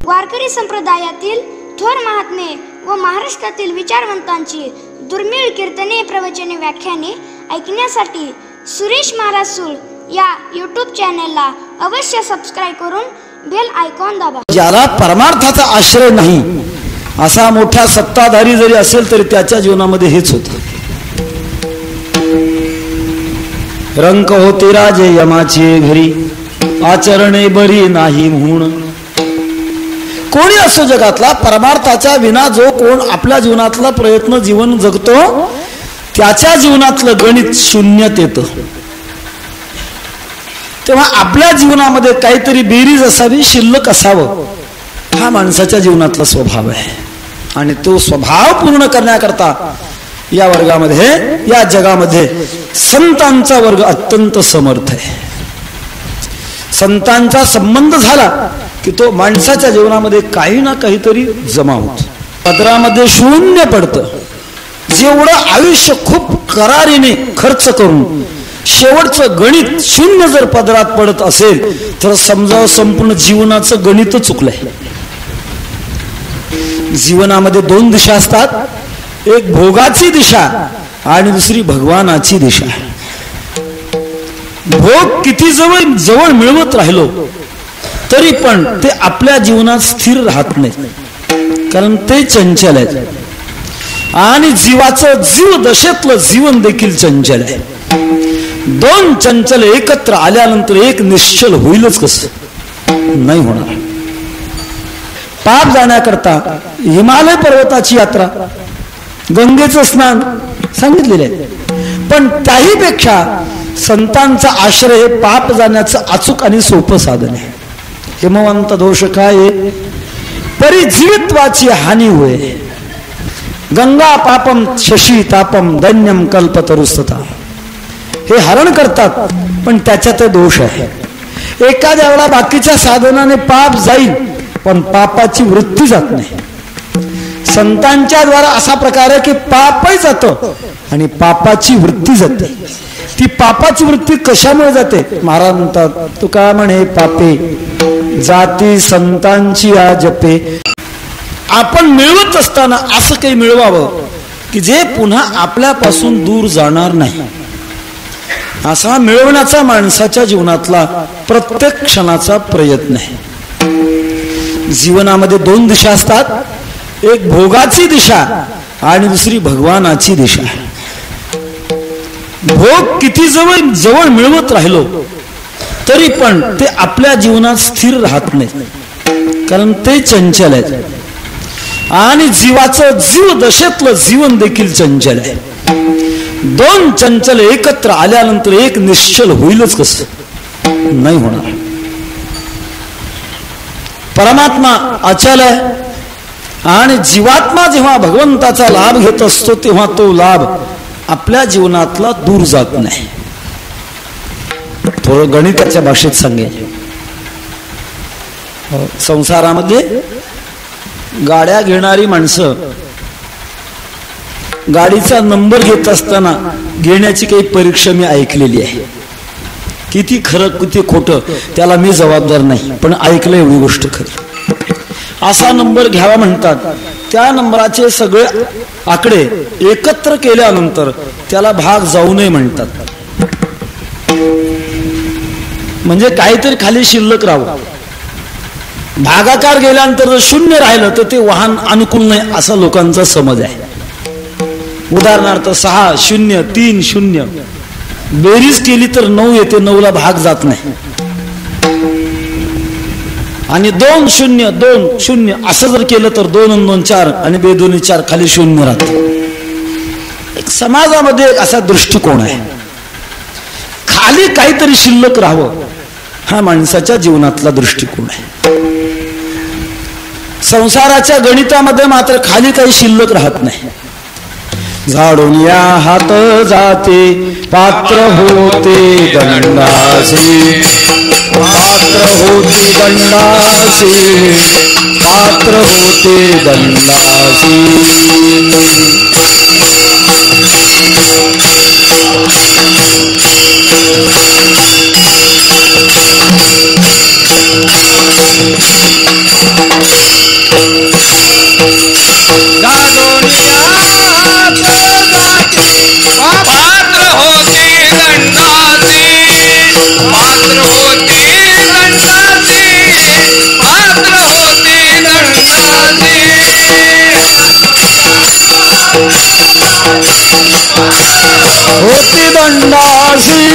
वारकरी संप्रदायातील थोर महात्मे व महाराष्ट्रातील विचारवंतांची दुर्मिळ कीर्तने, प्रवचने, व्याख्याने ऐकण्यासाठी सुरेश महाराज सूळ या यूट्यूब चॅनलला अवश्य सबस्क्राईब करून बेल आयकॉन दाबा. ज्याला परमार्थाचा आश्रय नाही असा मोठा सत्ताधारी जरी असेल तरी त्याच्या जीवनामध्ये हेच होतं. रंक होते राजे यमाचे घरी, आचरणे बरी नाही म्हणून. कोणी असो जगातला, परमार्थाच्या विना जो कोण आपल्या जीवनातला प्रयत्न जीवन जगतो त्याच्या जीवनातलं गणित शून्यात येतं. तेव्हा आपल्या जीवनामध्ये काहीतरी बेरीज असावी, शिल्लक असावं, हा माणसाच्या जीवनातला स्वभाव आहे. आणि तो स्वभाव पूर्ण करण्याकरता या वर्गामध्ये, या जगामध्ये संतांचा वर्ग अत्यंत समर्थ आहे. संतांचा संबंध झाला की तो माणसाच्या जीवनामध्ये काही ना काहीतरी जमा होतो. पदरामध्ये शून्य पडतं. जेवढं आयुष्य खूप करारीने खर्च करून शेवटचं गणित शून्य जर पदरात पडत असेल तर समजावं संपूर्ण जीवनाचं गणित चुकलंय. जीवनामध्ये दोन दिशा असतात, एक भोगाची दिशा आणि दुसरी भगवानाची दिशा. भोग किती जवळ जवळ मिळवत राहिलो तरी पण ते आपल्या जीवनात स्थिर राहत नाही, कारण ते चंचल आहे. आणि जीवाचं जीव दशेतलं जीवन देखील चंचल आहे. दोन चंचल एकत्र आल्यानंतर एक निश्चल होईलच कसं? नाही होणार. पाप जाण्याकरता हिमालय पर्वताची यात्रा, गंगेचं स्नान सांगितलेलं आहे. पण त्याही पेक्षा संतांचा आश्रय हे पाप जाण्याचं अचूक आणि सोपं साधन आहे. हिमवंत दोष काय, परिजीवित्वाची हानी होय. गंगा पापम शशी तापम धन्यम कल्पतरुस्तता. हे हरण करतात पण त्याच्यात दोष आहे. एखाद्या वेळा बाकीच्या साधनाने पाप जाईल पण पापाची वृत्ती जात नाही. संतांच्या द्वारा असा प्रकार आहे की पापही जातं आणि पापाची वृत्ती जाते. ती पापाची वृत्ती कशामुळे जाते? महाराज म्हणतात, तू काय म्हणे, पापे जाती संतांची आ जपे. आपण मिळवत असताना असं काही मिळवावं की जे पुन्हा आपल्यापासून दूर जाणार नाही. असा मिळवण्याचा माणसाच्या जीवनातला प्रत्येक क्षणाचा प्रयत्न आहे. जीवनामध्ये दोन दिशा असतात, एक भोगाची दिशा आणि दुसरी भगवानाची दिशा. भोग किती जवळ जवळ मिळवत राहिलो तरी पण ते आपल्या जीवनात स्थिर राहत नाही, कारण ते चंचल आहे. आणि जीवाचं जीव दशेतलं जीवन देखील चंचल आहे. दोन चंचल एकत्र आल्यानंतर एक निश्चल होईलच कसं? नाही होणार. परमात्मा अचल आहे आणि जीवात्मा जेव्हा भगवंताचा लाभ घेत असतो तेव्हा तो लाभ आपल्या जीवनातला दूर जात नाही. थोडं गणिताच्या भाषेत सांगेल. संसारामध्ये गाड्या घेणारी माणसं गाडीचा नंबर घेत असताना घेण्याची काही परीक्षा मी ऐकलेली आहे. किती खरं किती खोटं त्याला मी जबाबदार नाही, पण ऐकलं एवढी गोष्ट खरी. असा नंबर घ्यावा म्हणतात, त्या नंबराचे सगळे आकडे एकत्र केल्यानंतर त्याला भाग जाऊ नये म्हणतात. म्हणजे काहीतरी खाली शिल्लक राहावं. भागाकार गेल्यानंतर जर शून्य राहिलं तर ते वाहन अनुकूल नाही असा लोकांचा समज आहे. उदाहरणार्थ 6 0 3 0 बेरीज केली तर 9 येते, 9ला भाग जात नाही. आणि 2 0 2 0 असं जर केलं तर 2 आणि 2 4 आणि 2 2 4 खाली शून्य राहतं. एक समाजामध्ये एक असा दृष्टिकोन आहे, खाली काहीतरी शिल्लक राहावं, हा माणसाच्या जीवनातला दृष्टिकोन आहे. संसाराच्या गणितामध्ये मात्र खाली काही शिल्लक राहत नाही. झाडून या हात जाते पात्र होते दंडासी, पात्र होते दंडासी, पात्र होते दंडासी. होती दंडासी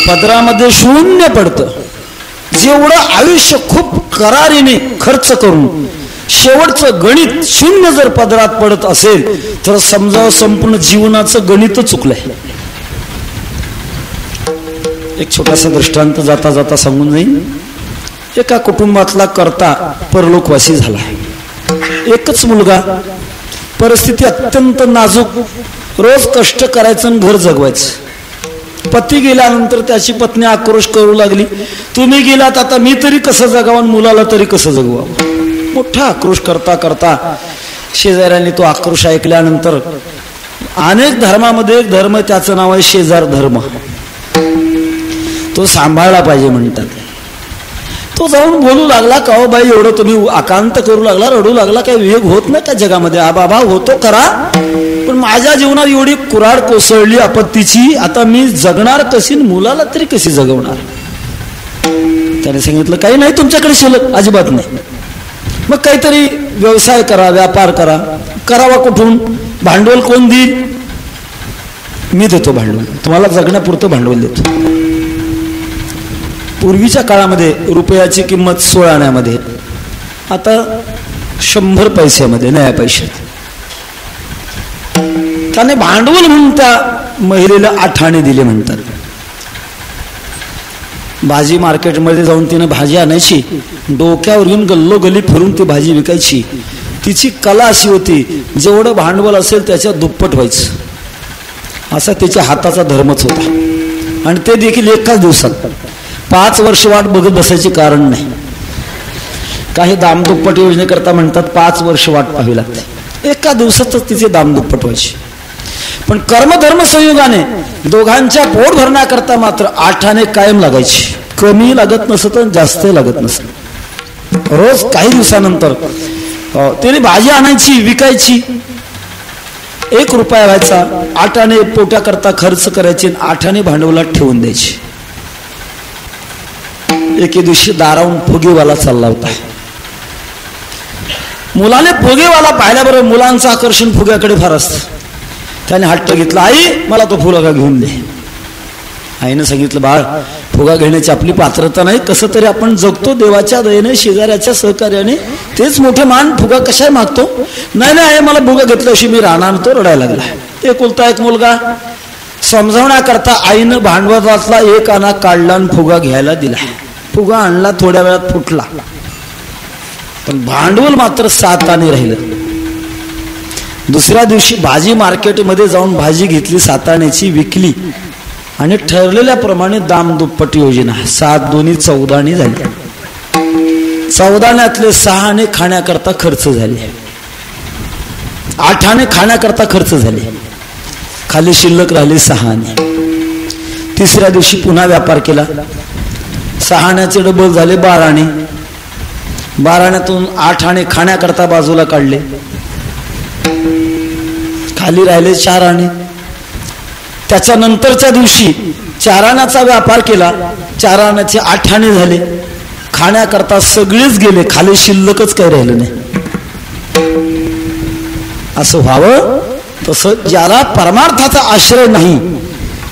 पदरामध्ये शून्य पडतं. जेवढं आयुष्य खूप करारीने खर्च करून शेवटचं गणित शून्य जर पदरात पडत असेल तर समजावं संपूर्ण जीवनाचं गणित चुकलंय. एक छोटासा दृष्टांत जाता जाता सांगून जाईल. एका कुटुंबातला कर्ता परलोकवासी झाला. एकच मुलगा, परिस्थिती अत्यंत नाजूक, रोज कष्ट करायचं आणि घर जगवायचं. पती गेल्यानंतर त्याची पत्नी आक्रोश करू लागली, तुम्ही गेलात आता मी तरी कसं जगावं, मुलाला तरी कसं जगवावं. मोठा आक्रोश करता करता शेजाऱ्यांनी तो आक्रोश ऐकल्यानंतर, अनेक धर्मामध्ये एक धर्म त्याचं नाव आहे शेजार धर्म, तो सांभाळला पाहिजे म्हणतात. तो जाऊन बोलू लागला, का हो बाई एवढं तुम्ही आकांत करू लागला, रडू लागला, काही विवेक होत नाही का जगामध्ये. बाबा होतो करा, पण माझ्या जीवनात एवढी कुऱ्हाड कोसळली आपत्तीची, आता मी जगणार कशी, मुलाला तरी कशी जगवणार. त्याने सांगितलं काही नाही तुमच्याकडे शिल्लक अजिबात नाही, मग काहीतरी व्यवसाय करा, व्यापार करा. करावा कुठून, भांडवल कोण देईल, मी देतो भांडवल, तुम्हाला जगण्यापुरतं भांडवल देतो. पूर्वीच्या काळामध्ये रुपयाची किंमत 16 आण्यामध्ये, आता 100 पैशामध्ये, नया पैशात. त्याने भांडवल म्हणून त्या महिलेला 8 आणे दिले म्हणतात. भाजी मार्केटमध्ये जाऊन तिने भाजी आणायची, डोक्यावर येऊन गल्लोगल्ली फिरून ती भाजी विकायची. तिची कला अशी होती, जेवढं भांडवल असेल त्याच्या दुप्पट व्हायचं, असा तिच्या हाताचा धर्मच होता. आणि ते देखील एकाच दिवसात. 5 वर्ष वाट बघत बसायचे कारण नाही. काही दामदुप्पट योजनेकरता म्हणतात 5 वर्ष वाट पाहावी लागते, एका दिवसातच तिचे दामदुप्पट व्हायचे. पण कर्मधर्म संयोगाने दोघांच्या पोट भरण्याकरता मात्र 8 आणे कायम लागायची, कमी लागत नसत जास्त लागत नसत. रोज काही दिवसानंतर तिने भाजी आणायची, विकायची, 1 रुपया व्हायचा. 8 आणे पोट्याकरता खर्च करायचे, 8 आणे भांडवलात ठेवून द्यायची. एके दिवशी दारावून फुगेवाला चालला होता. मुलाने फुगेवाला पाहिल्याबरोबर मुलांचं आकर्षण फुग्याकडे फार असतं. त्याने हट्ट घेतला, आई मला तो फुगा घेऊन दे. आईनं सांगितलं, बाळ फुगा घेण्याची आपली पात्रता नाही, कसं तरी आपण जगतो देवाच्या दयेने, शेजाऱ्याच्या सहकार्याने, तेच मोठे मान, फुगा कशाय मागतो. नाही नाही आई मला फुगा घेतल्याशी मी राहणार. तो रडायला लागला. एकुलता एक मुलगा. समजावण्याकरता आईनं भांडवलातला 1 आणा काढला आणि फुगा घ्यायला दिला. फुगा आणला, थोड्या वेळात फुटला, पण भांडवल मात्र 7 आणे राहिलं. दुसऱ्या दिवशी भाजी मार्केटमध्ये जाऊन भाजी घेतली, 7 आण्याची विकली आणि ठरलेल्याप्रमाणे दामदुप्पट योजना. 7 दोन्ही 14 आणे झाले. 14 आण्यातले 6 आणे खाण्याकरता खर्च झाले, 8 आणे खाण्याकरता खर्च झाले, खाली शिल्लक राहिले 6 आणे. तिसऱ्या दिवशी पुन्हा व्यापार केला, 6 आण्याचे डबल झाले 12 आणे. 12 आण्यातून 8 आणे खाण्याकरता बाजूला काढले, खाली राहिले 4 आणे. त्याच्यानंतरच्या दिवशी 4 आण्याचा व्यापार केला, 4 आण्याचे 8 आणे झाले, खाण्याकरता सगळेच गेले, खाली शिल्लकच काही राहिलं नाही. असं व्हावं तसं ज्याला परमार्थाचा आश्रय नाही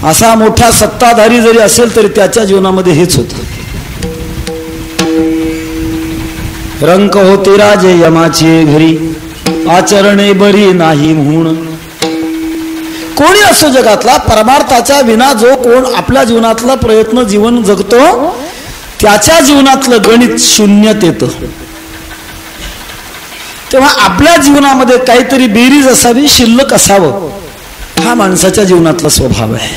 असा मोठा सत्ताधारी जरी असेल तरी त्याच्या जीवनामध्ये हेच होतं. रंक होते राजे यमाचे घरी, आचरणे बरी नाही म्हणून. कोणी असो जगातला, परमार्थाच्या विना जो कोण आपल्या जीवनातला प्रयत्न जीवन जगतो त्याच्या जीवनातलं गणित शून्यात येतं. तेव्हा आपल्या जीवनामध्ये काहीतरी बेरीज असावी, शिल्लक असावं, हा माणसाच्या जीवनातला स्वभाव आहे.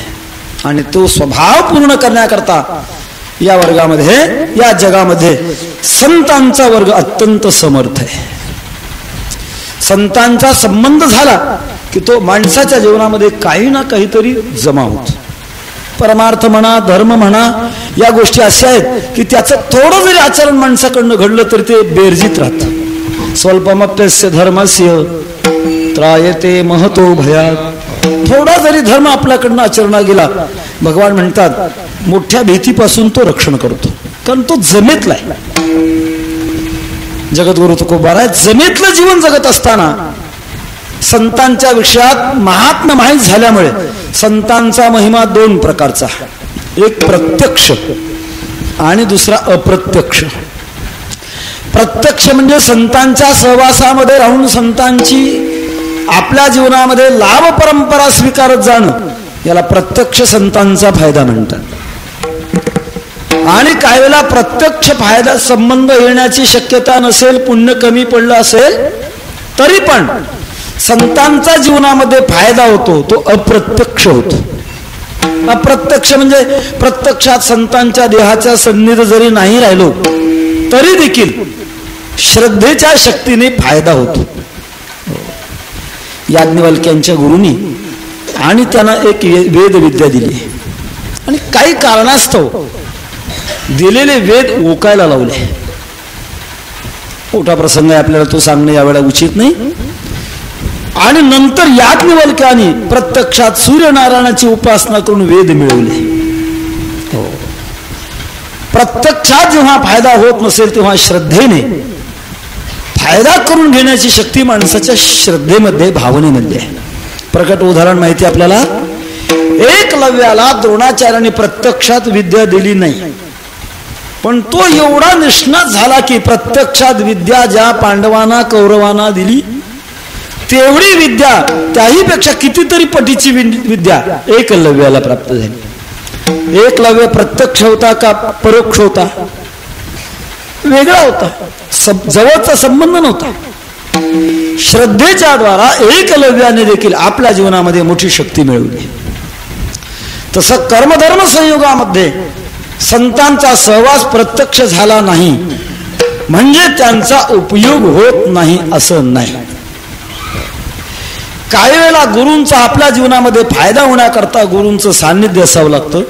आणि तो स्वभाव पूर्ण करण्याकरता या वर्गामध्ये, या जगामध्ये संतांचा वर्ग अत्यंत समर्थ आहे. संतांचा संबंध झाला की तो माणसाच्या जीवनामध्ये काही ना काहीतरी जमा होतो. परमार्थ म्हणा, धर्म म्हणा, या गोष्टी अशा आहेत की त्याचं थोडं जरी आचरण माणसाकडनं घडलं तरी ते बेरजीत राहतं. स्वल्पमप्यस्य धर्मस्य त्रायते महतो भयात. थोडा जरी धर्म आपल्याकडनं आचरणात गेला, भगवान म्हणतात मोठ्या भीतीपासून तो रक्षण करतो. कारण तो जमेतला आहे. जगद्गुरु तुकोबाराय जमेतलं जीवन जगत असताना संतांच्या विषयात महात्म्य माहीत झाल्यामुळे संतांचा महिमा दोन प्रकारचा, एक प्रत्यक्ष आणि दुसरा अप्रत्यक्ष. प्रत्यक्ष म्हणजे संतांच्या सहवासामध्ये राहून संतांची आपल्या जीवनामध्ये लाभ परंपरा स्वीकारत जाणं, याला प्रत्यक्ष संतांचा फायदा म्हणतात. आणि काही वेळेला प्रत्यक्ष फायदा संबंध येण्याची शक्यता नसेल, पुण्य कमी पडलं असेल तरी पण संतांचा जीवनामध्ये फायदा होतो, तो अप्रत्यक्ष होतो. अप्रत्यक्ष म्हणजे प्रत्यक्षात संतांच्या देहाच्या सन्निध जरी नाही राहिलो तरी देखील श्रद्धेच्या शक्तीने फायदा होतो. याज्ञवल्क्यांच्या गुरुनी आणि त्यांना एक वेद विद्या दिली आणि काही कारणास्तव दिलेले वेद ओकायला लावले. मोठा प्रसंग आहे, आपल्याला तो सांगणे यावेळेला उचित नाही. आणि नंतर याज्ञवल्क्यांनी प्रत्यक्षात सूर्यनारायणाची उपासना करून वेद मिळवले. प्रत्यक्षात जेव्हा फायदा होत नसेल तेव्हा श्रद्धेने फायदा करून घेण्याची शक्ती माणसाच्या श्रद्धेमध्ये, भावनेमध्ये आहे. प्रकट उदाहरण माहिती आपल्याला. एकलव्याला द्रोणाचार्याने प्रत्यक्षात विद्या दिली नाही, पण तो एवढा निष्णात झाला की प्रत्यक्षात विद्या ज्या पांडवांना कौरवांना दिली तेवढी विद्या, त्याही पेक्षा कितीतरी पटीची विद्या एकलव्याला प्राप्त झाली. एकलव्य प्रत्यक्ष होता का परोक्ष होता? वेगळा होता, जवळचा संबंध नव्हता. श्रद्धेच्या द्वारा एकलव्याने देखील आपल्या जीवनामध्ये मोठी शक्ती मिळवली. तसं कर्मधर्म संयोगामध्ये संतांचा सहवास प्रत्यक्ष झाला नाही म्हणजे त्यांचा उपयोग होत नाही असं नाही. काही वेळेला गुरूंचा आपल्या जीवनामध्ये फायदा होण्याकरता गुरूंचं सान्निध्य असावं लागतं,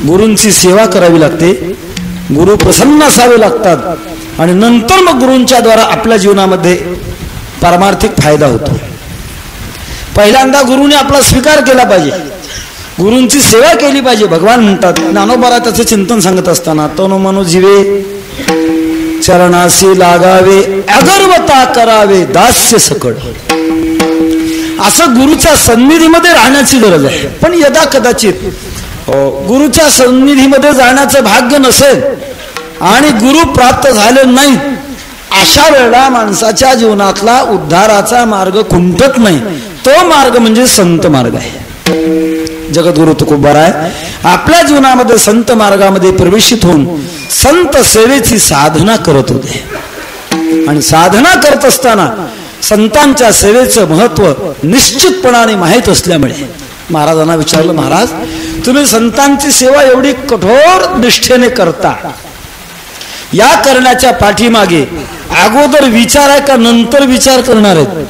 गुरूंची सेवा करावी लागते, गुरु प्रसन्न असावे लागतात आणि नंतर मग गुरूंच्या द्वारा आपल्या जीवनामध्ये पारमार्थिक फायदा होतो. पहिल्यांदा गुरुने आपला स्वीकार केला पाहिजे, गुरूंची सेवा केली पाहिजे. भगवान म्हणतात, ज्ञानोबारा त्याचं चिंतन सांगत असताना, तनो मनो जीवे चरणासी लागावे, अगर्वता करावे दास्य सकळ. असं गुरुच्या सन्निधीमध्ये राहण्याची गरज आहे. पण यदा कदाचित गुरुच्या सन्निधीमध्ये जाण्याचं भाग्य नसेल आणि गुरु प्राप्त झाले नाहीत, अशा वेळेला माणसाच्या जीवनातला उद्धाराचा मार्ग खुंटत नाही. तो मार्ग म्हणजे संत मार्ग आहे. जगद्गुरु तुकोबाराय आपल्या जीवनामध्ये संत मार्गामध्ये प्रवेशित होऊन संत सेवेची साधना करत होते. आणि साधना करत असताना संतांच्या सेवेचं महत्व निश्चितपणाने माहीत असल्यामुळे महाराजांना विचारलं, महाराज तुम्ही संतांची सेवा एवढी कठोर निष्ठेने करता, या करण्याच्या पाठीमागे अगोदर विचार आहे का नंतर विचार करणार आहेत?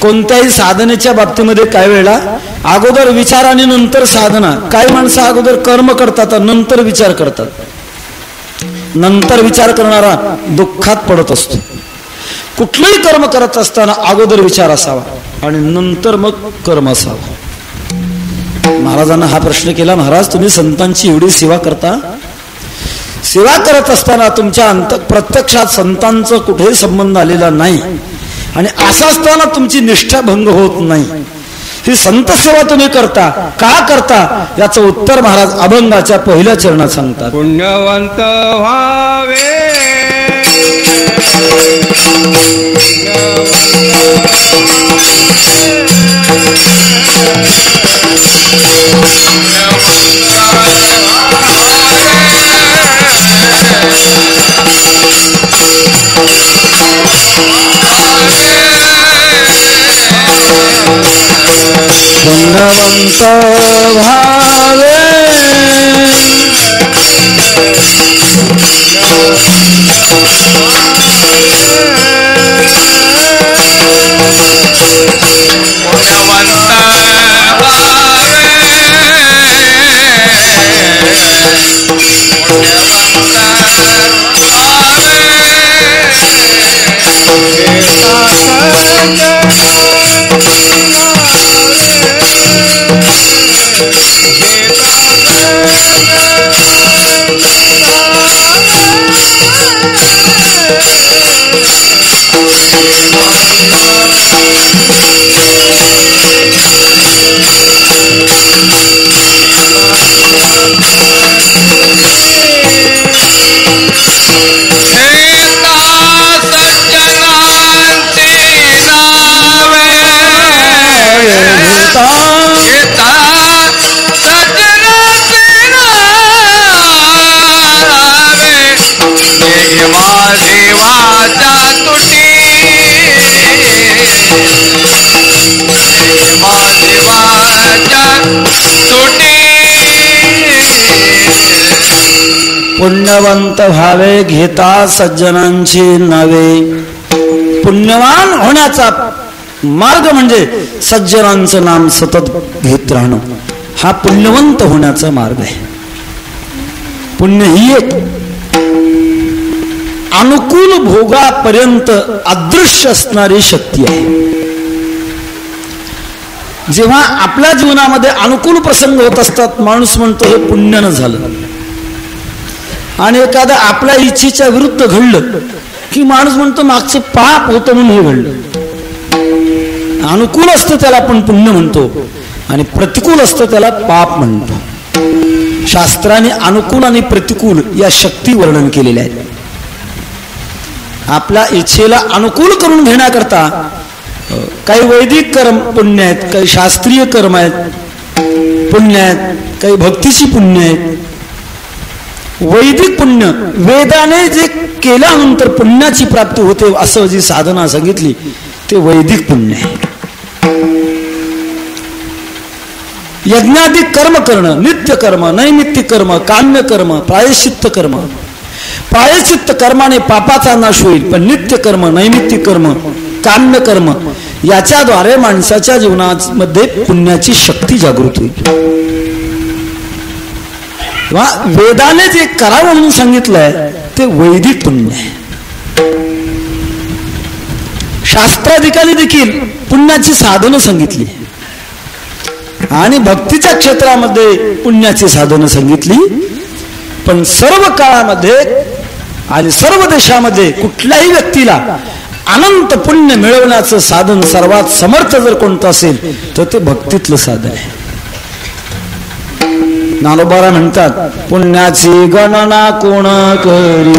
कोणत्याही साधनेच्या बाबतीमध्ये काही वेळा अगोदर विचार आणि नंतर साधना. काही माणसं अगोदर कर्म करतात नंतर विचार करतात. नंतर विचार करणारा दुःखात पडत असतो. कुठलंही कर्म करत असताना अगोदर विचार असावा आणि नंतर मग कर्म असावं. महाराजांना हा प्रश्न केला, महाराज तुम्ही संतांची एवढी सेवा करता, सेवा करत असताना तुमच्या प्रत्यक्षात संतांचा कुठेही संबंध आलेला नाही आणि असं असताना तुमची निष्ठा भंग होत नाही, ही संत सेवा तुम्ही करता का करता? याचं उत्तर महाराज अभंगाच्या पहिल्या चरणात सांगतात. पुण्यवंत व्हावे पुण्यवंत भावे तोटे पुण्यवंत व्हावे घेता सज्जनांची नावे. पुण्यवान होण्याचा मार्ग म्हणजे सज्जनांचं नाम सतत घेत राहणं. हा पुण्यवंत होण्याचा मार्ग आहे. पुण्य ही एक अनुकूल भोगापर्यंत अदृश्य असणारी शक्ती आहे. जेव्हा आपल्या जीवनामध्ये अनुकूल प्रसंग होत असतात, माणूस म्हणतो हे पुण्यानं झालं. आणि एखादं आपल्या इच्छेच्या विरुद्ध घडलं की माणूस म्हणतो मागचं पाप होतं म्हणून हे घडलं. अनुकूल असतं त्याला आपण पुण्य म्हणतो आणि प्रतिकूल असतं त्याला पाप म्हणतो. शास्त्राने अनुकूल आणि प्रतिकूल या शक्ती वर्णन केलेल्या आहेत. आपल्या इच्छेला अनुकूल करून घेण्याकरता काही वैदिक कर्म पुण्य आहेत, काही शास्त्रीय कर्म आहेत पुण्य आहेत, काही भक्तीची पुण्य आहेत. वैदिक पुण्य वेदाने जे केल्यानंतर पुण्याची प्राप्ती होते असं जी साधना सांगितली ते वैदिक पुण्य आहे. यज्ञाधिक कर्म करणं, नित्य कर्म, नैमित्तिक कर्म, काम्य कर्म, प्रायश्चित्त कर्म. प्रायश्चित्त कर्माने पापाचा नाश होईल, पण नित्य कर्म, नैमित्तिक कर्म, काम्य कर्म याच्याद्वारे माणसाच्या जीवनामध्ये पुण्याची शक्ती जागृत होईल. वेदाने जे करावं म्हणून सांगितलंय ते वैदिक पुण्य आहे. शास्त्राधिकाने देखील पुण्याची साधनं सांगितली आणि भक्तीच्या क्षेत्रामध्ये पुण्याची साधनं सांगितली. पण सर्व काळामध्ये आणि सर्व देशामध्ये कुठल्याही व्यक्तीला अनंत पुण्य मिळवण्याचं साधन सर्वात समर्थ जर कोणतं असेल तर ते भक्तीतलं साधन आहे. नालोबारा म्हणतात पुण्याची गणना कोण करी,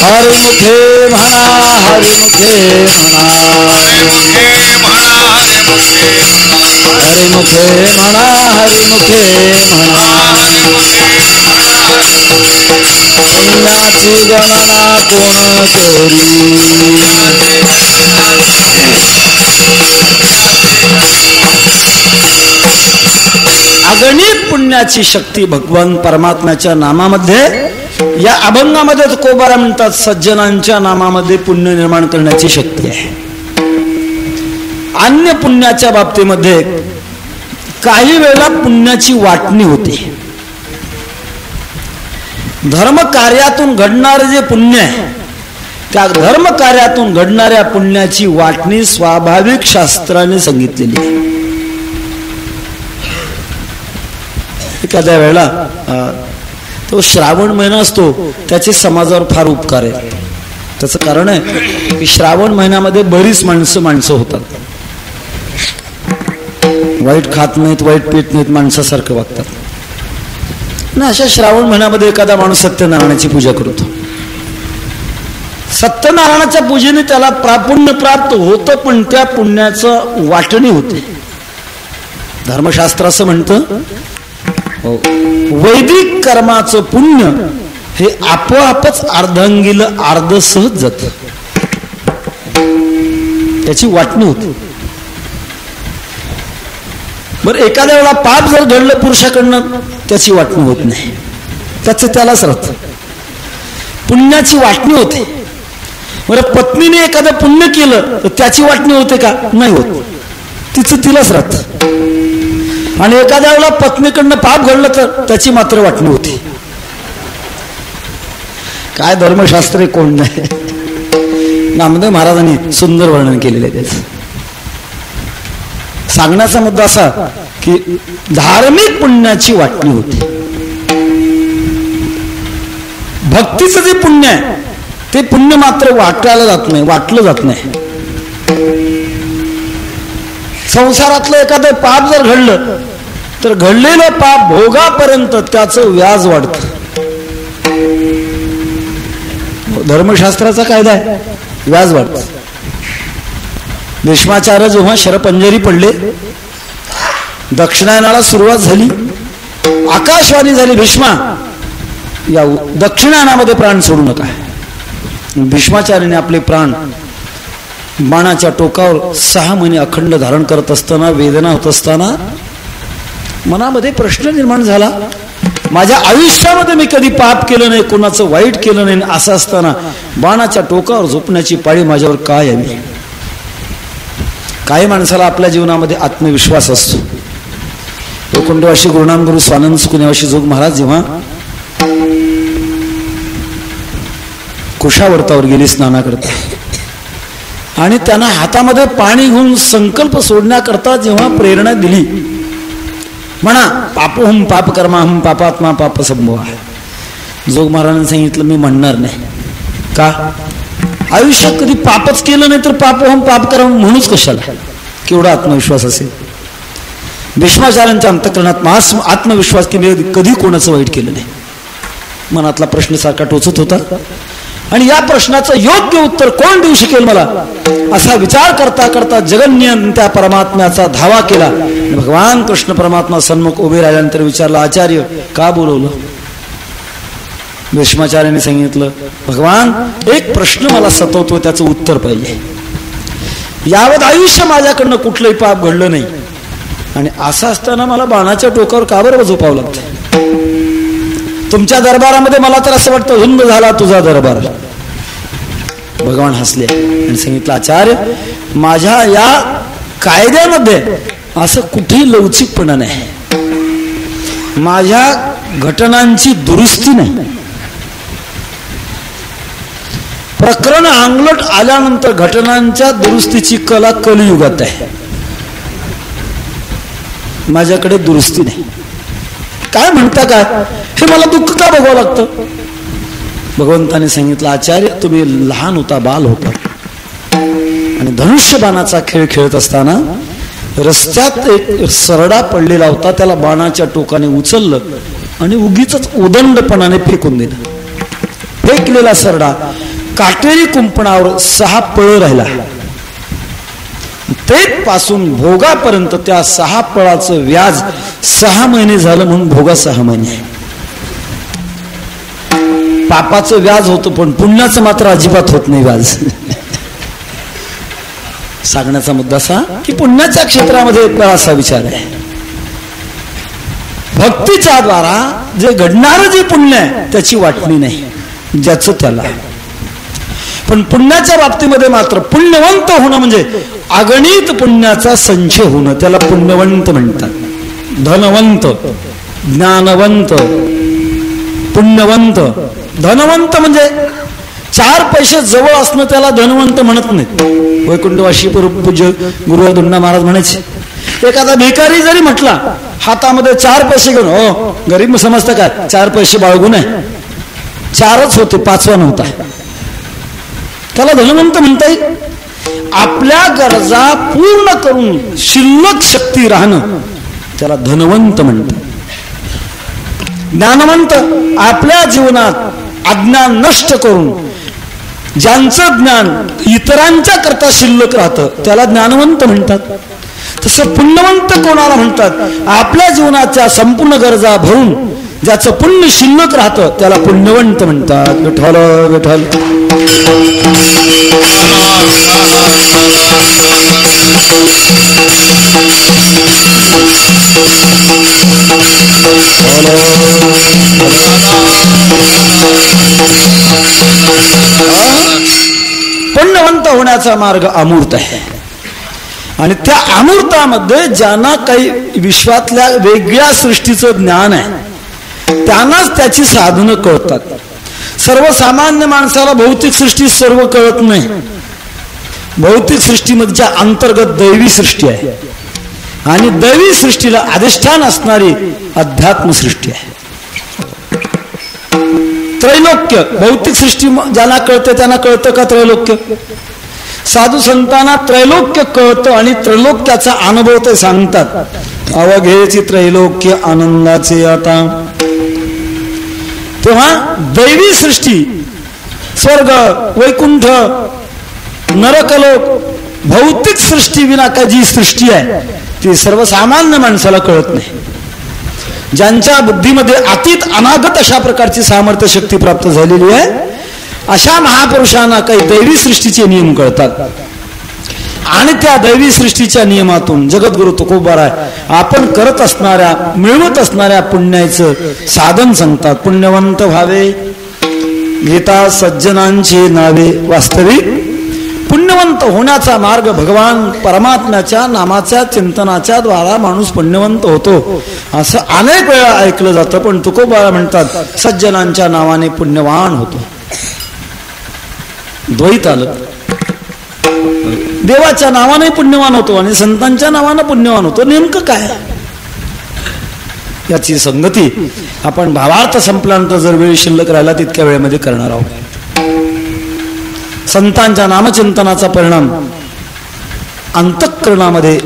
हरिमुखे म्हणा हरिमुखे म्हणा, हरिमुखे म्हणा हरिमुखे म्हणा, पुण्याची गणना कोण करी. अगणित पुण्याची शक्ती भगवान परमात्म्याच्या नामामध्ये, या अभंगामध्ये तुकोबारा म्हणतात सज्जनांच्या नामामध्ये पुण्य निर्माण करण्याची शक्ती आहे. अन्य पुण्याच्या बाबतीमध्ये काही वेळेला पुण्याची वाटणी होते. धर्म कार्यातून घडणारे जे पुण्य आहे त्या धर्म कार्यातून घडणाऱ्या पुण्याची वाटणी स्वाभाविक शास्त्राने सांगितलेली आहे. एखाद्या वेळेला तो श्रावण महिना असतो, त्याचे समाजावर फार उपकार आहे. त्याचं कारण आहे की श्रावण महिन्यामध्ये बरीच माणसं होतात, वाईट खात नाहीत, वाईट पीत नाहीत, माणसासारखं वागतात. ना अशा श्रावण महिन्यामध्ये एखादा माणूस सत्यनारायणाची पूजा करतो. सत्यनारायणाच्या पूजेने त्याला पुण्य प्राप्त होतं, पण त्या पुण्याचं वाटणी होते. धर्मशास्त्र असं म्हणतं वैदिक कर्माचं पुण्य हे आपोआपच अर्धांगीला अर्ध सहज जात, त्याची वाटणी होती. बरं एखाद्या वेळा पाप जर घडलं पुरुषाकडनं त्याची वाटणी होत नाही, त्यालाच राहत, पुण्याची वाटणी होते. बरं पत्नीने एखादं पुण्य केलं तर त्याची वाटणी होते का? नाही होत, तिचं तिलाच राहत. आणि एखाद्या वेळेला पत्नीकडनं पाप घडलं तर त्याची मात्र वाटणी होती. काय धर्मशास्त्र कोण नाही. नामदेव महाराजांनी सुंदर वर्णन केलेलं आहे त्याचं. सांगण्याचा मुद्दा असा की धार्मिक पुण्याची वाटणी होती. भक्तीचं जे पुण्य आहे ते पुण्य मात्र वाटायला जात नाही, वाटलं जात नाही. संसारातलं एखादं पाप जर घडलं तर घडलेलं पाप भोगापर्यंत त्याचं व्याज वाढतं. धर्मशास्त्राचा कायदा आहे, व्याज वाढतं. भीष्माचार्य जेव्हा शरपंजरी पडले, दक्षिणायनाला सुरुवात झाली, आकाशवाणी झाली भीष्मा या दक्षिणायनामध्ये प्राण सोडू नका. भीष्माचार्याने आपले प्राण बाणाच्या टोकावर 6 महिने अखंड धारण करत असताना, वेदना होत असताना मनामध्ये प्रश्न निर्माण झाला, माझ्या आयुष्यामध्ये मी कधी पाप केलं नाही, कोणाचं वाईट केलं नाही, असं असताना बाणाच्या टोकावर झोपण्याची पाळी माझ्यावर काय आली? काही माणसाला आपल्या जीवनामध्ये आत्मविश्वास असतो. वैकुंठवासी गुरुनाम गुरु स्वानंद सुखनिवासी जोग महाराज जेव्हा कुशावर्तावर गेली स्नानाकरता आणि त्यांना हातामध्ये पाणी घेऊन संकल्प सोडण्याकरता जेव्हा प्रेरणा दिली, म्हणा पापोहम पाप कर्माहम पापात्मा पाप संभवा, जोग महाराजांनी सांगितलं मी म्हणणार नाही. का? आयुष्यात कधी पापच केलं नाही तर पापोहम पाप कर्म म्हणूच कशाला? केवढा आत्मविश्वास असेल. भीष्माचार्यांच्या अंतःकरणात आत्मविश्वास की मी कधी कोणाचं वाईट केलं नाही. मनातला प्रश्न सारखा टोचत होता आणि या प्रश्नाचं योग्य उत्तर कोण देऊ शकेल मला, असा विचार करता करता जगन्य त्या परमात्म्याचा धावा केला. भगवान कृष्ण परमात्मा सन्मुख उभे राहिल्यानंतर विचारलं, आचार्य का बोलवलं? भीष्माचार्याने सांगितलं, भगवान एक प्रश्न मला सतवतो, त्याचं उत्तर पाहिजे. यावत आयुष्य माझ्याकडनं कुठलंही पाप घडलं नाही आणि असं असताना मला बाणाच्या टोकावर का बरं झोपावं लागतं? तुमच्या दरबारामध्ये मला तर असं वाटतं धुंद झाला तुझा दरबार. भगवान हसले आणि सांगितलं, आचार्य माझ्या या कायद्यामध्ये असं कुठेही लवचिकपणा नाही, माझ्या घटनांची दुरुस्ती नाही. प्रकरण अंगलट आल्यानंतर घटनांच्या दुरुस्तीची कला कलियुगात आहे, माझ्याकडे दुरुस्ती नाही. काय म्हणता काय? हे मला दुःख का बघावं लागतं? भगवंताने सांगितलं, आचार्य तुम्ही लहान होता, बाल होता आणि धनुष्यबाणाचा खेळ खेळत असताना रस्त्यात एक सरडा पडलेला होता, त्याला बाणाच्या टोकाने उचललं आणि उगीच उदंडपणाने फेकून दिलं. फेकलेला सरडा काटेरी कुंपणावर 6 पळ राहिला. तेथ पासून भोगापर्यंत त्या 6 पळाचं व्याज 6 महिने झालं, म्हणून भोगा 6 महिने. पापाचं व्याज होतं पण पुण्याचं मात्र अजिबात होत नाही व्याज. सांगण्याचा मुद्दा असा की पुण्याच्या क्षेत्रामध्ये असा विचार आहे, भक्तीच्या द्वारा जे घडणारं जे पुण्य आहे त्याची वाटणी नाही, ज्याचं त्याला. पण पुण्याच्या बाबतीमध्ये मात्र पुण्यवंत होणं म्हणजे अगणित पुण्याचा संचय होणं, त्याला पुण्यवंत म्हणतात. धनवंत, ज्ञानवंत, पुण्यवंत. धनवंत म्हणजे 4 पैसे जवळ असणं त्याला धनवंत म्हणत नाहीत. वैकुंठवासी पूज्य गुरु दुंडा महाराज म्हणायचे, एखादा भिकारी जरी म्हटला हातामध्ये 4 पैसे घेऊन, हो गरीब समजतं का, 4 पैसे बाळगून आहे, 4च होते, 5वा नव्हता, त्याला धनवंत म्हणता येईल. आपल्या गरजा पूर्ण करून शिल्लक शक्ती राहणं त्याला धनवंत म्हणतात. ज्ञानवंत आपल्या जीवनात अज्ञान नष्ट करून ज्यांचं ज्ञान इतरांच्या करता शिल्लक राहतं त्याला ज्ञानवंत म्हणतात. तसं पुण्यवंत कोणाला म्हणतात? आपल्या जीवनाच्या संपूर्ण गरजा भरून ज्याचं पुण्य शिल्लक राहतं त्याला पुण्यवंत म्हणतात. विठ्ठल विठ्ठल. पुण्यवंत होण्याचा मार्ग अमूर्त आहे आणि त्या अमूर्तामध्ये ज्यांना काही विश्वातल्या वेगळ्या सृष्टीचं ज्ञान आहे त्यांनाच त्याची साधनं कळतात. सर्वसामान्य माणसाला भौतिक सृष्टी सर्व कळत नाही. भौतिक सृष्टीमध्ये अंतर्गत दैवी सृष्टी आहे आणि दैवी सृष्टीला अधिष्ठान असणारी अध्यात्म सृष्टी आहे. त्रैलोक्य भौतिक सृष्टी ज्यांना कळते त्यांना कळतं का त्रैलोक्य? साधू संतांना त्रैलोक्य कळतं आणि त्रैलोक्याचा अनुभव ते सांगतात. अवघेची त्रैलोक्य आनंदाचे आता. तेव्हा दैवी सृष्टी स्वर्ग वैकुंठ नरकलोक भौतिक सृष्टी विना का जी सृष्टी आहे ती सर्वसामान्य माणसाला कळत नाही. ज्यांच्या बुद्धीमध्ये अतीत अनागत अशा प्रकारची सामर्थ्य शक्ती प्राप्त झालेली आहे अशा महापुरुषांना काही दैवी सृष्टीचे नियम कळतात आणि त्या दैवी सृष्टीच्या नियमातून जगद्गुरु तुकोबाराय आपण करत असणाऱ्या मिळवत असणाऱ्या पुण्याचं साधन सांगतात. पुण्यवंत व्हावे घेता सज्जनांची नावे. वास्तविक पुण्यवंत होण्याचा मार्ग भगवान परमात्म्याच्या नामाच्या चिंतनाच्या द्वारा माणूस पुण्यवंत होतो असं अनेक वेळा ऐकलं जातं. पण तुकोबारा म्हणतात सज्जनांच्या नावाने पुण्यवान होतो. द्वैत आलं. देवाच्या नावाने पुण्यवान होतो आणि संतांच्या नावाने पुण्यवान होतो. नेमकं काय याची संगती आपण भावार्थ संपल्यानंतर जर वेळ शिल्लक राहिला तितक्या वेळेमध्ये करणार आहोत. संतांच्या नामचिंतनाचा परिणाम अंतःकरणामध्ये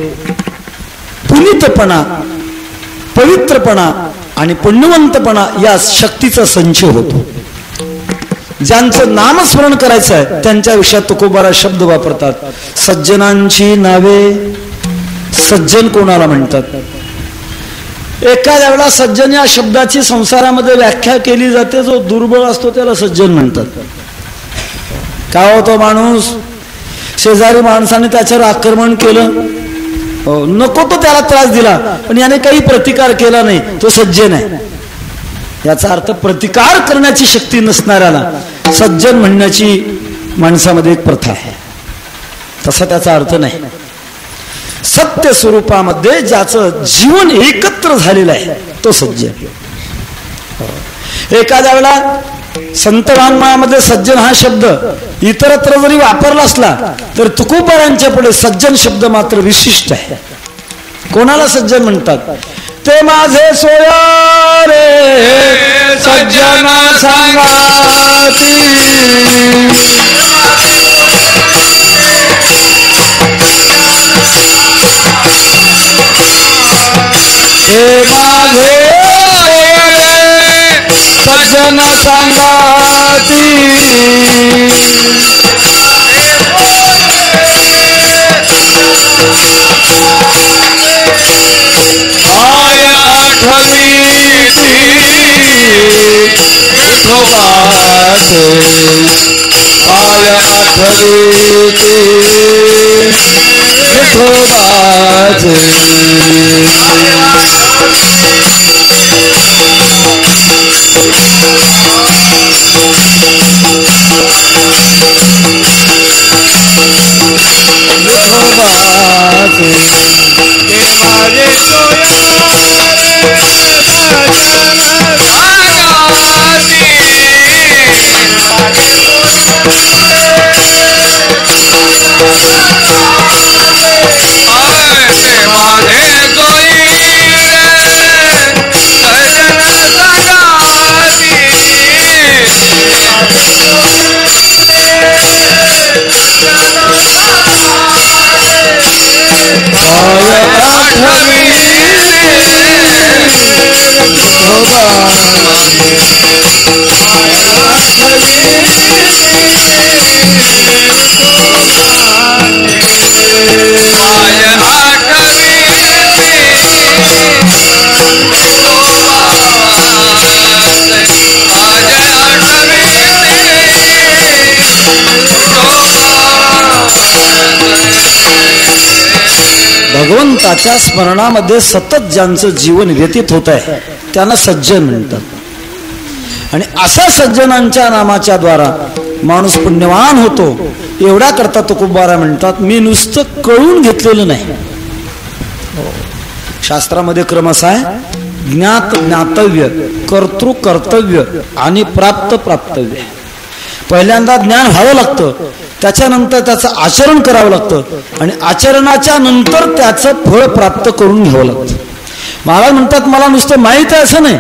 पुनीतपणा, पवित्रपणा आणि पुण्यवंतपणा या शक्तीचा संचय होतो. ज्यांचं नामस्मरण करायचं आहे त्यांच्या विषयात तुकोबारा शब्द वापरतात. सज्जनांची नावे. सज्जन कोणाला म्हणतात? एखाद्या वेळेला सज्जन या शब्दाची संसारामध्ये व्याख्या केली जाते. जो दुर्बळ असतो त्याला सज्जन म्हणतात. काय होतो माणूस शेजारी माणसाने त्याच्यावर आक्रमण केलं, नको तो त्याला त्रास दिला पण याने काही प्रतिकार केला नाही, तो सज्जन आहे. याचा अर्थ प्रतिकार करण्याची शक्ती नसणाऱ्याला सज्जन म्हणण्याची माणसामध्ये एक प्रथा आहे. तसा त्याचा अर्थ नाही. सत्य स्वरूपामध्ये ज्याचं जीवन एकत्र झालेलं आहे तो सज्जन. एखाद्या वेळेला संत वाङ्मयामध्ये सज्जन हा शब्द इतरत्र जरी वापरला असला तर तुकोबारांच्या पुढे सज्जन शब्द मात्र विशिष्ट आहे. कोणाला सज्जन म्हणतात? ते माझे सोया रे सज्जन संगाती. हे माझे सज्जन संगाती. आय आठवीती विठोबाचे. आय आठवीती विठोबाचे. भगवंताच्या स्मरणामध्ये सतत ज्यांचं जीवन व्यतीत होत आहे त्यांना सज्जन म्हणतात. आणि अशा सज्जनांच्या नामाच्या द्वारा माणूस पुण्यवान होतो. एवढा करता तुकोबारा म्हणतात मी नुसतं कळून घेतलेलं नाही. शास्त्रामध्ये क्रम असा आहे ज्ञात ज्ञातव्य, कर्तृ कर्तव्य आणि प्राप्त प्राप्तव्य. पहिल्यांदा ज्ञान व्हावं लागतं, त्याच्यानंतर त्याचं आचरण करावं लागतं आणि आचरणाच्या नंतर त्याचं फळ प्राप्त करून घ्यावं लागतं. महाराज म्हणतात मला नुसतं माहीत आहे असं नाही,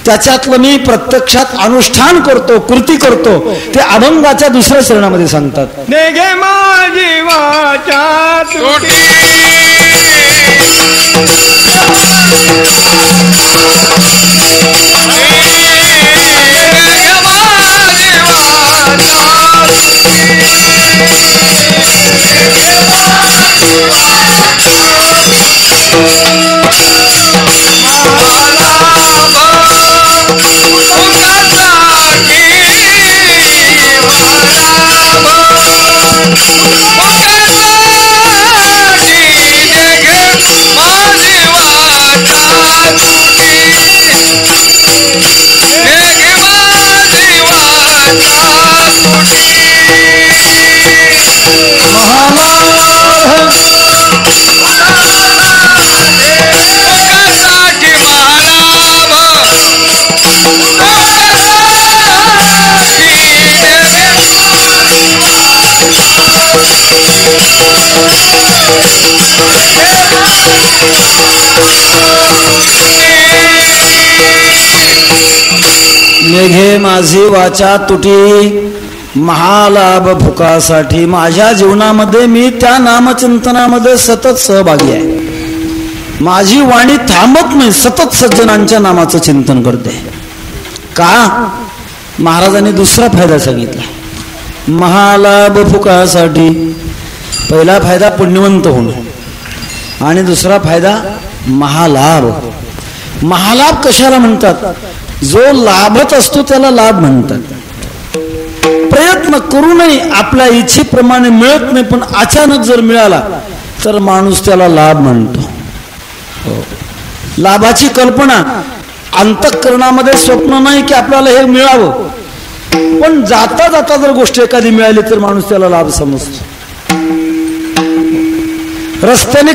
त्याच्यातलं मी प्रत्यक्षात अनुष्ठान करतो, कृती करतो. ते अभंगाच्या दुसऱ्या चरणामध्ये सांगतात. नेगे माझी वाचा तुटी मेघे माझी वाचा तुटी महालाभ भुकासाठी. माझ्या जीवनामध्ये मी त्या नामचिंतनामध्ये सतत सहभागी आहे. माझी वाणी थांबत नाही, सतत सज्जनांच्या नामाचं चिंतन करते. का? महाराजांनी दुसरा फायदा सांगितला, महालाभ भुकासाठी. पहिला फायदा पुण्यवंत होणं आणि दुसरा फायदा महालाभ. महालाभ कशाला म्हणतात? जो लाभत असतो त्याला लाभ म्हणतात. प्रयत्न करूनही आपल्या इच्छेप्रमाणे मिळत नाही, पण अचानक जर मिळाला तर माणूस त्याला लाभ म्हणतो. लाभाची कल्पना अंतःकरणामध्ये स्वप्न नाही की आपल्याला हे मिळावं, पण जाता जाता जर गोष्ट एखादी मिळाली तर माणूस त्याला लाभ समजतो. रस्त्याने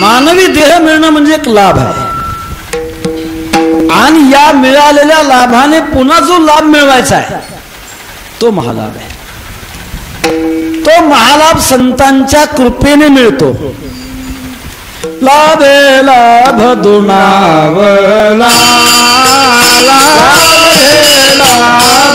मानवी देह मिळणं म्हणजे एक लाभ आहे, आणि या मिळालेल्या लाभाने पुन्हा जो लाभ मिळवायचा आहे तो महालाभ आहे. तो महालाभ संतांच्या कृपेने मिळतो. लाभे लाभ दुनावला, लाभे लाभ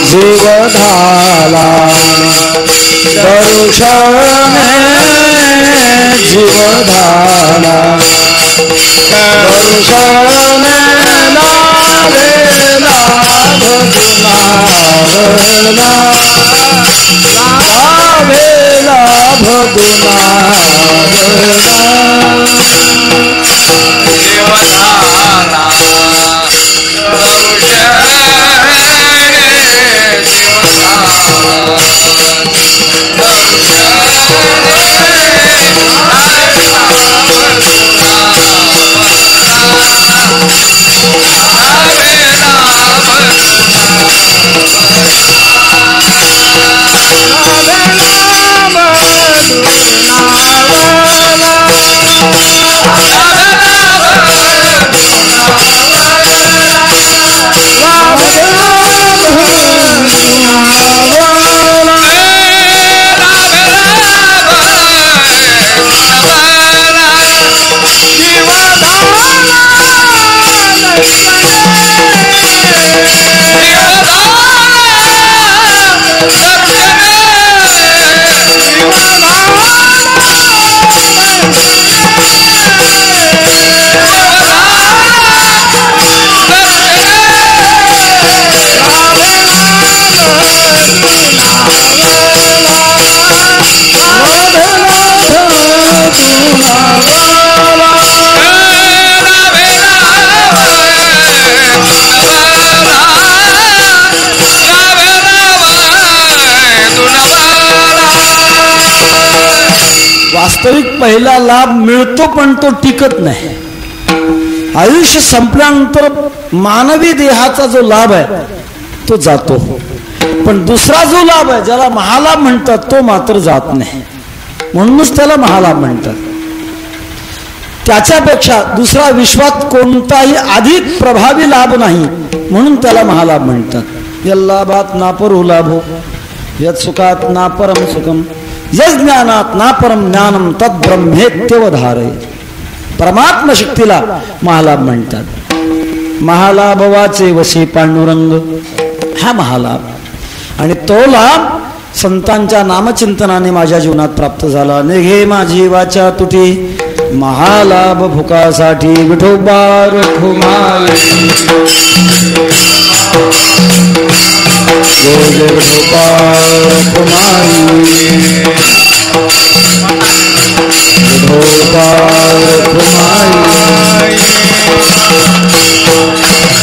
जीवधाला दर्शने, जीवधाला दर्शने, लाभे लाभ गुणावला, लाभे लाभ गुणावला. जीवधाला वास्तविक पहिला लाभ मिळतो पण तो टिकत नाही. आयुष्य संपल्यानंतर मानवी देहाचा जो लाभ आहे तो जातो, पण दुसरा जो लाभ आहे ज्याला महालाभ म्हणतात तो मात्र जात नाही. म्हणूनच त्याला महालाभ म्हणतात. त्याच्यापेक्षा दुसरा विश्वात कोणताही अधिक प्रभावी लाभ नाही, म्हणून त्याला महालाभ म्हणतात. यल्लाभात ना परो लाभो, यत् सुखात ना परम सुखम, यज् ज्ञानात ना परम ज्ञानम तद ब्रह्मेत्यवधारय. परमात्म शक्तीला महालाभ म्हणतात. महालाभवाचे वशी पांडुरंग, हा महालाभ. आणि तो लाभ संतांच्या नामचिंतनाने माझ्या जीवनात प्राप्त झाला. निघे माझी वाचा तुटी, महालाभ भुकासाठी विठोबा रखुमाई. जय जय विठोबा रखुमाई, विठोबा रखुमाई,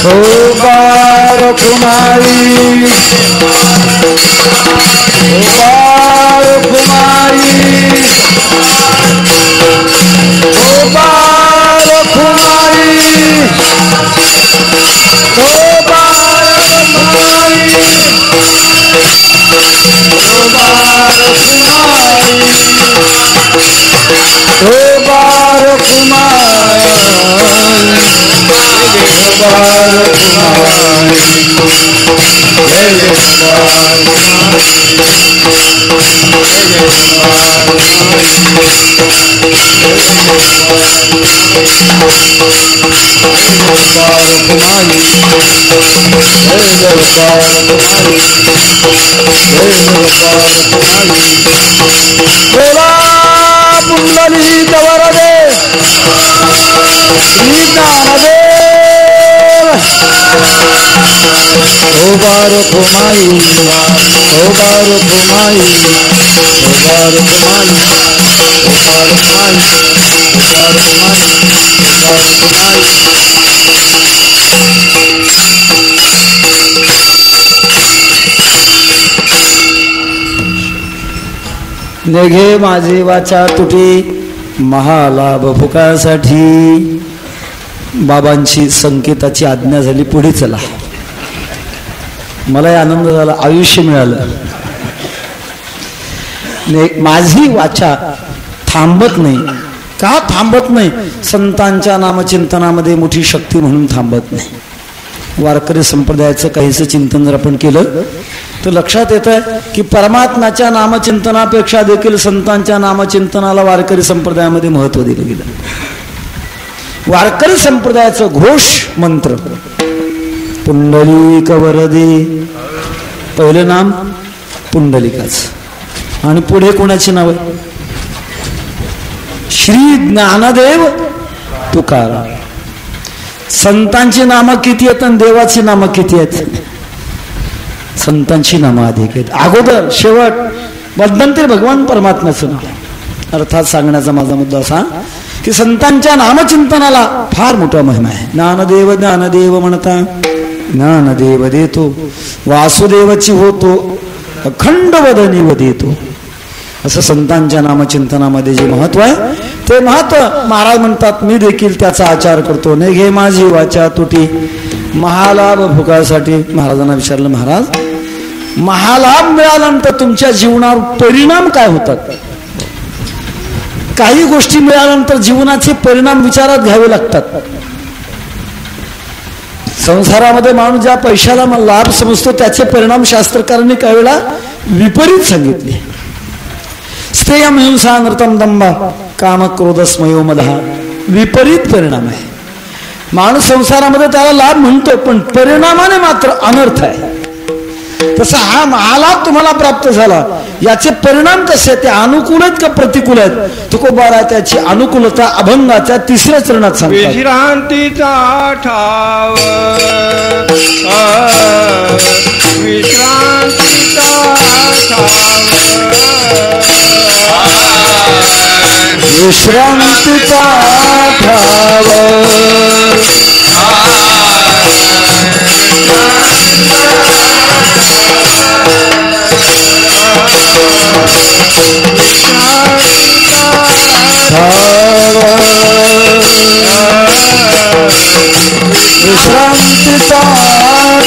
विठोबा रखुमाई, विठोबा रखुमाई, विठोबा रखुमाई, विठोबा रखुमाई, विठोबा रखुमाई, विठोबा रखुमाई, विठोबा रखुमाई, जय पुंडली वरदे श्री ज्ञानदेव. विठोबा रखुमाई, विठोबा रखुमाई, विठोबा रखुमाई, विठोबा रखुमाई, विठोबा रखुमाई, विठोबा रखुमाई. निघे माझी वाचा तुटी, महालाभ भुकासाठी. बाबांची संकेताची आज्ञा झाली, पुढे चला. मलाही आनंद झाला, आयुष्य मिळालं. माझी वाचा थांबत नाही. का थांबत नाही? संतांच्या नामचिंतनामध्ये मोठी शक्ती म्हणून थांबत नाही. वारकरी संप्रदायाचं काहीसं चिंतन जर आपण केलं तर लक्षात येत आहे की परमात्म्याच्या नामचिंतनापेक्षा देखील संतांच्या नामचिंतनाला वारकरी संप्रदायामध्ये महत्व दिलं गेलं. वारकरी संप्रदायाचं घोष मंत्र पुंडलिक वरदे. पहिलं नाम पुंडलिकाचं, आणि पुढे कोणाची नाव? श्री ज्ञानदेव तुकाराम. संतांची नामं किती आहेत आणि देवाची नामं किती आहेत? संतांची नामं अधिक आहेत. अगोदर शेवट मध्यंतरी भगवान परमात्म्याचं नाव. अर्थात सांगण्याचा माझा मुद्दा असा की संतांच्या नामचिंतनाला फार मोठा महिमा आहे. ज्ञानदेव ज्ञानदेव म्हणता ज्ञानदेव देतो, वासुदेवची होतो अखंड वदनी वदेतो. असं संतांच्या नामचिंतनामध्ये जे महत्व आहे ते महत्व महाराज म्हणतात मी देखील त्याचा आचार करतो. ने घे माझी वाचा तुटी, महालाभ भुकासाठी. महाराजांना विचारलं, महाराज महालाभ मिळाल्यानंतर तुमच्या जीवनावर परिणाम काय होतात? काही गोष्टी मिळाल्यानंतर जीवनाचे परिणाम विचारात घ्यावे लागतात. संसारामध्ये माणूस ज्या पैशाला लाभ समजतो त्याचे परिणाम शास्त्रकारांनी काही वेळा विपरीत सांगितले. स्त्रियम हिंसा नृतम दंभा काम क्रोध स्मयो मदहा. विपरीत परिणाम आहे. माणूस संसारामध्ये त्याला लाभ म्हणतो पण परिणामाने मात्र अनर्थ आहे. तसा हा महालाभ तुम्हाला प्राप्त झाला, याचे परिणाम कसे, ते अनुकूल आहेत का प्रतिकूल आहेत? तुकोबारा त्याची अनुकूलता अभंगाच्या 3ऱ्या चरणात सांगतात. विश्रांतीचा ठाव, विश्रांतीचा ठाव, विश्रांतीचा ठाव, विश्रांतीचा ठाव,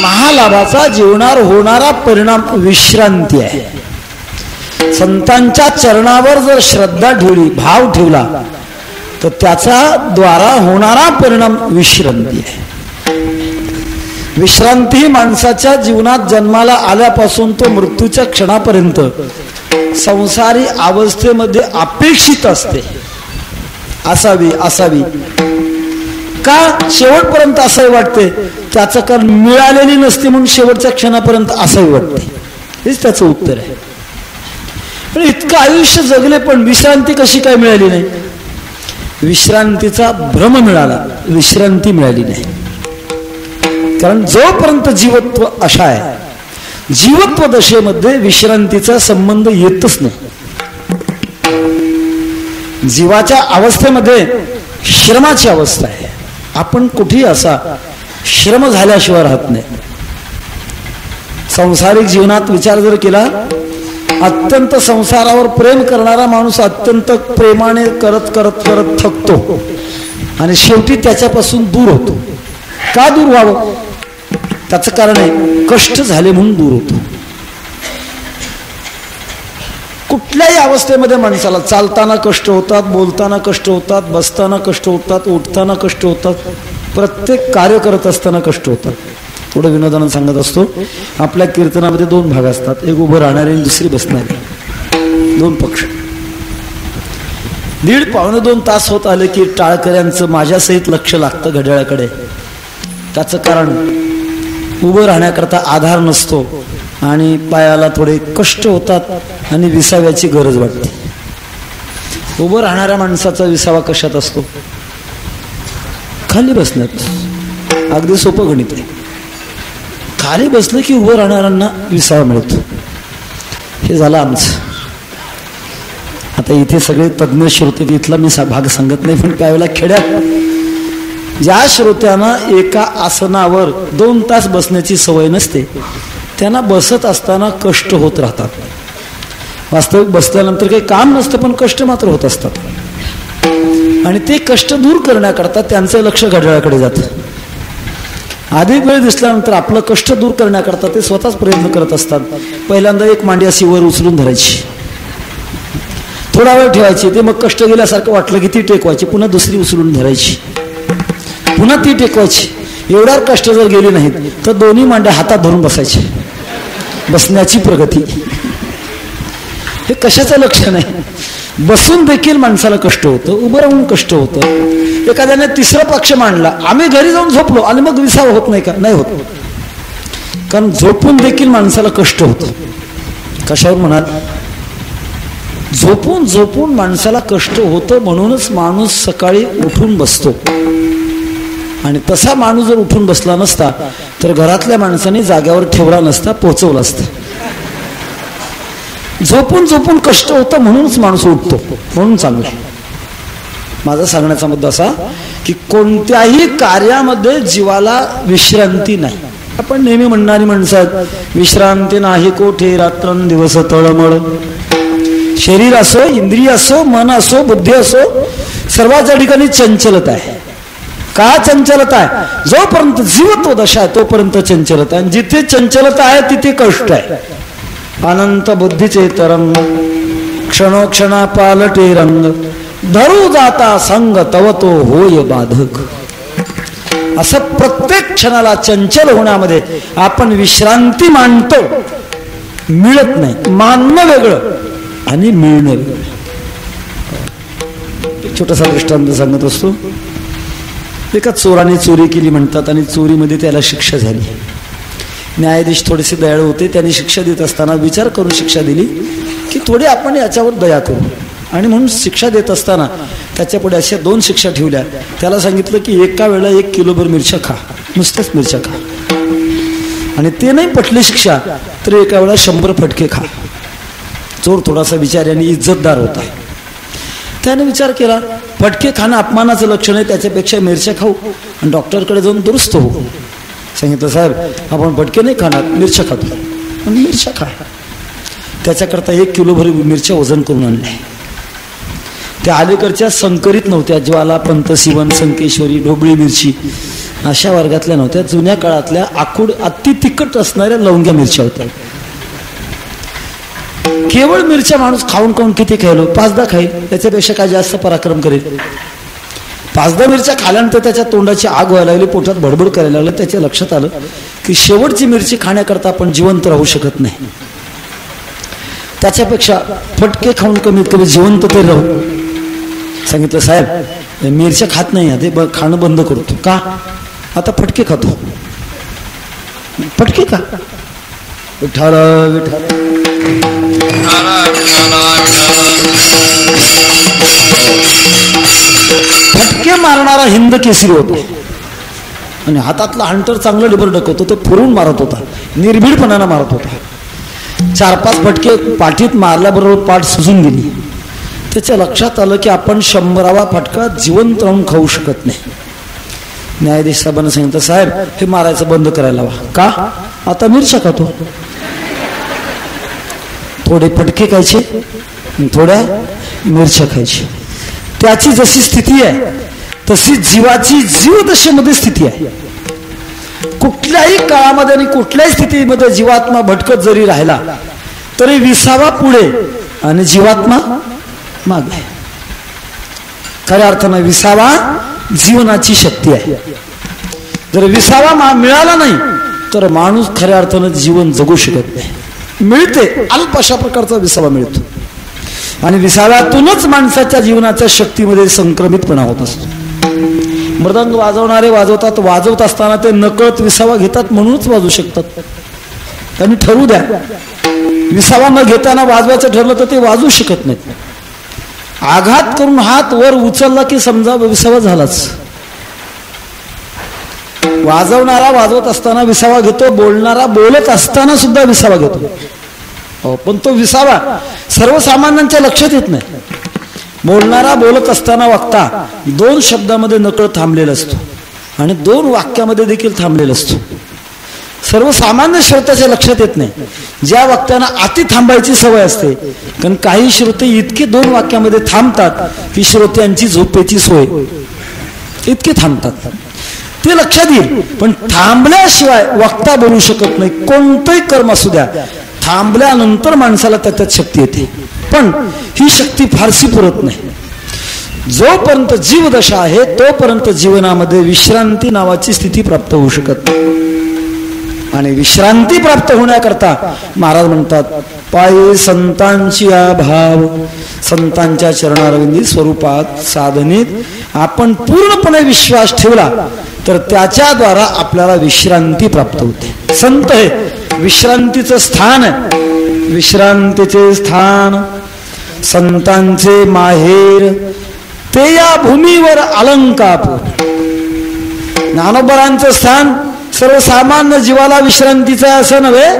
महालाभाचा जीवनावर होणारा परिणाम विश्रांती आहे. संतांच्या चरणावर जर श्रद्धा ठेवली, भाव ठेवला, तर त्याचा द्वारा होणारा परिणाम विश्रांती आहे. विश्रांती माणसाच्या जीवनात जन्माला आल्यापासून तो मृत्यूच्या क्षणापर्यंत संसारी अवस्थेमध्ये अपेक्षित असते. असावी असावी का शेवटपर्यंत असावी वाटते, त्याचं कारण मिळालेली नसते म्हणून शेवटच्या क्षणापर्यंत असावी वाटते. हेच त्याचं उत्तर आहे. पण इतकं आयुष्य जगले पण विश्रांती कशी काय मिळाली नाही? विश्रांतीचा भ्रम मिळाला, विश्रांती मिळाली नाही. कारण जोपर्यंत जीवत्व अशा आहे, जीवत्व दशेमध्ये विश्रांतीचा संबंध येतच नाही. जीवाच्या अवस्थेमध्ये श्रमाची अवस्था आहे. आपण कुठेही असा श्रम झाल्याशिवाय राहत नाही. सांसारिक जीवनात विचार जर केला, अत्यंत संसारावर प्रेम करणारा माणूस अत्यंत प्रेमाने करत करत करत थकतो आणि शेवटी त्याच्यापासून दूर होतो. का दूर व्हावं? त्याचं कारण आहे कष्ट झाले म्हणून दूर होतो. कुठल्याही अवस्थेमध्ये माणसाला चालताना कष्ट होतात, बोलताना कष्ट होतात, बसताना कष्ट होतात, उठताना कष्ट होतात, प्रत्येक कार्य करत असताना कष्ट होतात. थोडं विनोदानं सांगत असतो, आपल्या कीर्तनामध्ये 2 भाग असतात, एक उभं राहणारे आणि दुसरी बसणारे, 2 पक्ष. 1.5-2 तास होत आले की टाळकऱ्यांचं माझ्यासहित लक्ष लागतं घड्याळाकडे. त्याचं कारण उभं राहण्याकरता आधार नसतो आणि पायाला थोडे कष्ट होतात आणि विसाव्याची गरज वाटते. उभं राहणाऱ्या माणसाचा विसावा कशात असतो? खाली बसण्यात. अगदी सोपं गणित आहे. खाली बसलं की उभं राहणाऱ्यांना विसावा मिळतो. हे झालं आमचं. आता इथे सगळे तज्ज्ञ श्रोते, इथला मी भाग सांगत नाही, पण त्यावेळेला खेड्यात ज्या श्रोत्यांना एका आसनावर 2 तास बसण्याची सवय नसते, त्यांना बसत असताना कष्ट होत राहतात. वास्तविक बसल्यानंतर काही काम नसतं, पण कष्ट मात्र होत असतात. आणि ते कष्ट दूर करण्याकरता त्यांचं लक्ष घड्याळाकडे जातं. अधिक वेळ दिसल्यानंतर आपलं कष्ट दूर करण्याकरता ते स्वतःच प्रयत्न करत असतात. पहिल्यांदा एक मांडी अशी वर उचलून धरायची, थोडा वेळ ठेवायची, ते मग कष्ट गेल्यासारखं वाटलं की ती टेकवायची, पुन्हा दुसरी उचलून धरायची, पुन्हा ती टेकवायची. एवढ्यावर कष्ट जर गेले नाहीत तर दोन्ही मांड्या हातात धरून बसायचे. बसण्याची प्रगती. हे कशाचं लक्षण आहे? बसून देखील माणसाला कष्ट होतं, उभं राहून कष्ट होतं. एखाद्याने 3रा पक्ष मांडला, आम्ही घरी जाऊन झोपलो आणि मग विसावा होत नाही का? नाही होत. कारण झोपून देखील माणसाला कष्ट होतं. कशावर म्हणाल? झोपून झोपून माणसाला कष्ट होतं, म्हणूनच माणूस सकाळी उठून बसतो. आणि तसा माणूस जर उठून बसला नसता तर घरातल्या माणसाने जाग्यावर ठेवला नसता, पोचवला असता. झोपून झोपून कष्ट होतं म्हणूनच माणूस उठतो, म्हणून चांगलं. माझा सांगण्याचा मुद्दा असा की कोणत्याही कार्यामध्ये जीवाला विश्रांती नाही. आपण नेहमी म्हणणारी माणसं आहेत, विश्रांती नाही कोठे रात्रंदिवस तळमळ. शरीर असो, इंद्रिय असो, मन असो, बुद्धी असो, सर्वांच्या ठिकाणी चंचलता आहे. का चंचलता आहे? जोपर्यंत जीवत्व दशा आहे तोपर्यंत चंचलता आहे. जिथे चंचलता आहे तिथे कष्ट आहे. अनंत बुद्धीचे तरंग क्षणोक्षणा पालटे रंग, धरू जाता संग तव तो होय बाधक. असं प्रत्येक क्षणाला चंचल होण्यामध्ये आपण विश्रांती मानतो. मिळत नाही. मानणं वेगळं आणि मिळणं वेगळं. छोटासा दृष्टांत सांगत असतो. एका चोराने चोरी केली म्हणतात आणि चोरीमध्ये त्याला शिक्षा झाली. न्यायाधीश थोडेसे दयाळू होते. त्यांनी शिक्षा देत असताना विचार करून शिक्षा दिली की थोडी आपण याच्यावर दया करू. आणि म्हणून शिक्षा देत असताना त्याच्यापुढे अशा 2 शिक्षा ठेवल्या. त्याला सांगितलं की एका वेळेला 1 किलोभर मिरच्या खा, नुसत्याच मिरच्या खा. आणि ते नाही पटली शिक्षा तर एका वेळेला 100 फटके खा. चोर थोडासा विचार आणि इज्जतदार होता. त्याने विचार केला फटके खाणं अपमानाचं लक्षण आहे, त्याच्यापेक्षा मिरच्या खाऊ आणि डॉक्टरकडे जाऊन दुरुस्त होऊ. सांगितलं साहेब आपण फटके नाही खाणार, मिरच्या खातो. आणि मिरच्या खा. त्याच्याकरता 1 किलोभर मिरच्या वजन करून आणल्या. त्या अलीकडच्या संकरित नव्हत्या, ज्वाला, पंतशिवन, संकेश्वरी, ढोबळी मिरची अशा वर्गातल्या नव्हत्या. जुन्या काळातल्या आखूड अति तिखट असणाऱ्या लवंग्या मिरच्या होत्या. केवळ मिरच्या माणूस खाऊन खाऊन किती खायलो? 5-10 खाईल, त्याच्यापेक्षा काय जास्त पराक्रम करेल? 5-10 मिरच्या खाल्यानंतर त्याच्या तोंडाची आग व्हायला लागली, पोटात बडबड करायला लागलं. त्याच्या लक्षात आलं की शेवटची मिरची खाण्याकरता आपण जिवंत राहू शकत नाही, त्याच्यापेक्षा फटके खाऊन कमीत कमी जिवंत तरी राहू. सांगितलं साहेब मिरच्या खात नाही, ते खाणं बंद करतो. का? आता फटके खातो. फटके का? विठ्ठल विठ्ठल. फटके मारणारा हिंद केसरी होतो आणि हातातला हंटर चांगलं लिबर डकवतो. तो फिरून मारत होता, निर्भीडपणानं मारत होता. 4-5 फटके पाठीत मारल्याबरोबर पाठ सुजून गेली. त्याच्या लक्षात आलं की आपण 100वा फटका जिवंत राहून खाऊ शकत नाही. न्यायाधीश साहेबांना सांगितलं साहेब हे मारायचं बंद करायला हवा. का? आता मिरच्या खातो. थोडे फटके खायचे, थोड्या मिरच्या खायची. त्याची जशी स्थिती आहे तशी जीवाची जीवदशेमध्ये स्थिती आहे. कुठल्याही काळामध्ये आणि कुठल्याही स्थितीमध्ये जीवात्मा भटकत जरी राहिला तरी विसावा पुढे आणि जीवात्मा मागे. खऱ्या अर्थानं विसावा जीवनाची शक्ती आहे. जर विसावा मिळाला नाही तर माणूस खऱ्या अर्थानं जीवन जगू शकत नाही. मिळते अल्प अशा प्रकारचा विसावा मिळतो आणि विसाव्यातूनच माणसाच्या जीवनाच्या शक्तीमध्ये संक्रमितपणा होत असतो. मृदंग वाजवणारे वाजवतात, वाजवत असताना ते नकळत विसावा घेतात म्हणूनच वाजवू शकतात. त्यांनी ठरवू द्या, विसावा न घेताना वाजवायचं ठरलं तर ते वाजवू शकत नाहीत. आघात करून हात वर उचलला की समजा विसावा झालाच. वाजवणारा वाजवत असताना विसावा घेतो, बोलणारा बोलत असताना सुद्धा विसावा घेतो. पण तो विसावा सर्वसामान्यांच्या लक्षात येत नाही. बोलणारा बोलत असताना वक्ता 2 शब्दामध्ये नकळत थांबलेला असतो आणि 2 वाक्यामध्ये देखील थांबलेला असतो. सर्वसामान्य श्रोत्याच्या लक्षात येत नाही. ज्या वक्त्यांना अति थांबायची सवय असते, कारण काही श्रोते इतके 2 वाक्यामध्ये थांबतात की श्रोत्यांची झोपेची सोय, इतके थांबतात. ते लक्षात येईल, पण थांबल्याशिवाय वक्ता बोलू शकत नाही. कोणतंही कर्म असू द्या, थांबल्यानंतर माणसाला त्याच्यात शक्ती येते, पण ही शक्ती फारशी पुरत नाही. जोपर्यंत जीवदशा आहे तोपर्यंत जीवनामध्ये विश्रांती नावाची स्थिती प्राप्त होऊ शकत नाही. आणि विश्रांती प्राप्त होण्याकरता महाराज म्हणतात पायी संतांची भाव, संतांच्या चरणारविंदी स्वरूपात साधनेत आपण पूर्णपणे विश्वास ठेवला तर त्याच्याद्वारा आपल्याला विश्रांती प्राप्त होते. संत हे विश्रांतीचं स्थान आहे. विश्रांतीचे स्थान संतांचे माहेर, ते या भूमीवर अलंकाप. ज्ञानोबरांचं स्थान सर्वसामान्य जीवाला विश्रांतीचं असं नव्हे,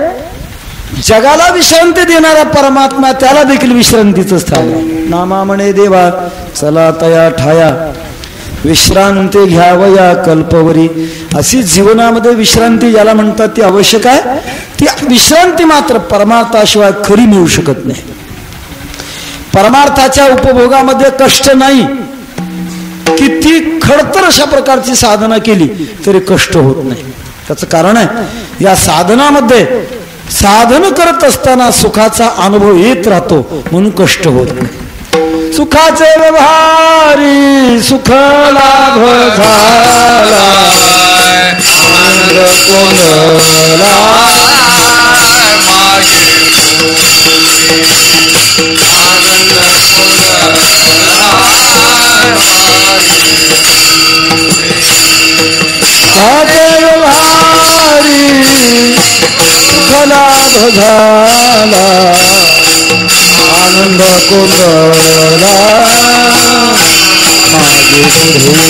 जगाला विश्रांती देणारा परमात्मा त्याला देखील विश्रांतीचं स्थान आहे. नामा म्हणे देवा चला तया ठाया, विश्रांती घ्यावया कल्पवरी. अशी जीवनामध्ये विश्रांती ज्याला म्हणतात ती आवश्यक आहे. ती विश्रांती मात्र परमार्थाशिवाय खरी मिळू शकत नाही. परमार्थाच्या उपभोगामध्ये कष्ट नाही. किती खडतर अशा प्रकारची साधना केली तरी कष्ट होत नाही. त्याचं कारण आहे या साधनामध्ये साधन करत असताना सुखाचा अनुभव येत राहतो म्हणून कष्ट होत नाही. सुखाचे व्यवहारी सुख लाभ झाला, लाभ झाला, आनंद कोंडला मागे पुढे.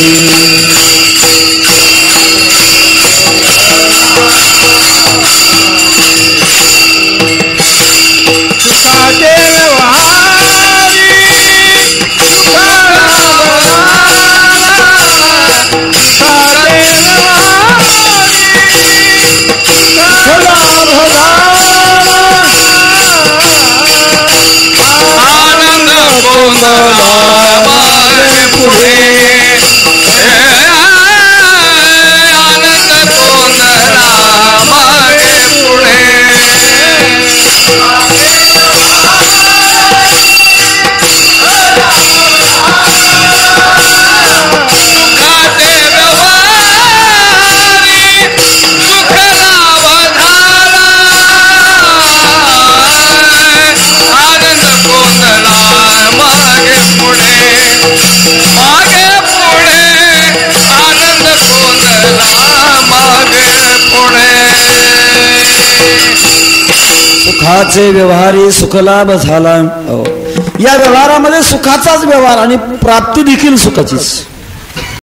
सुखाचे मागे पुढे आनंद गोंधळा मागे पुढे सुखाचे व्यवहारी सुख लावधारा आनंद गोंधळा मागे पुढे आनंद गोंधळा मागे पुढे सुखाचे व्यवहारी सुखलाभ झाला. या व्यवहारामध्ये सुखाचाच व्यवहार आणि प्राप्ती देखील सुखाचीच.